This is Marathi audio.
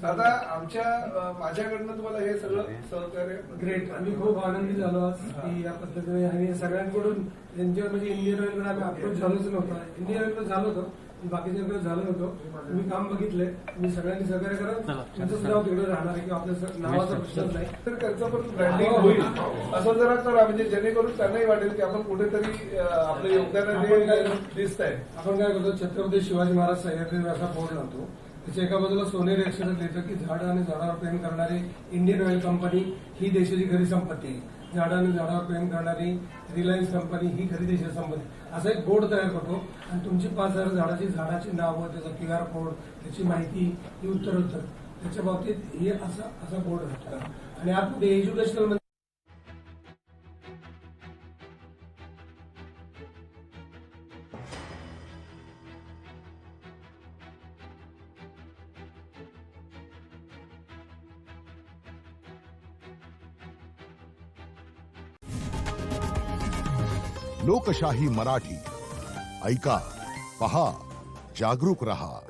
दादा आमच्या माझ्याकडनं तुम्हाला हे सगळं सहकार्य ग्रेट. आम्ही खूप आनंदी झालो आज की या पद्धतीने आणि सगळ्यांकडून त्यांच्यावर म्हणजे इंडियन ऑइलकडे आम्ही अप्रोच झालोच नव्हतं. इंडियन ऑइलकडे झालो होतो, बाकीच्यांकडे झालो नव्हतो. तुम्ही काम बघितलंय, तुम्ही सगळ्यांनी सहकार्य करा. तुमचं नाव तिकडे राहणार आहे किंवा आपल्या नावाचा प्रश्नच नाही, तर त्यांचं पण ब्रँडिंग होईल असं जरा करा, म्हणजे जेणेकरून त्यांनाही वाटेल की आपण कुठेतरी आपलं योगदान दिसत आहे. आपण काय करतो, छत्रपती शिवाजी महाराज सह्याद्री असा बोर्ड लावतो. त्याच्या एका बाजूला सोनेरी अक्षरात लिहितं की झाडं आणि झाडावर प्रेम करणारी इंडियन ऑइल कंपनी ही देशाची खरी संपत्ती आहे. झाडं आणि झाडावर प्रेम करणारी रिलायन्स कंपनी ही खरी देशाची संपत्ती, असा एक बोर्ड तयार करतो. आणि तुमची 5,000 झाडाची नावं, त्याचा QR कोड, त्याची माहिती ही उत्तर त्याच्या बाबतीत हे असा बोर्ड राहतो. आणि आतमध्ये एज्युकेशनल लोकशाही मराठी ऐका, पहा, जागरूक रहा.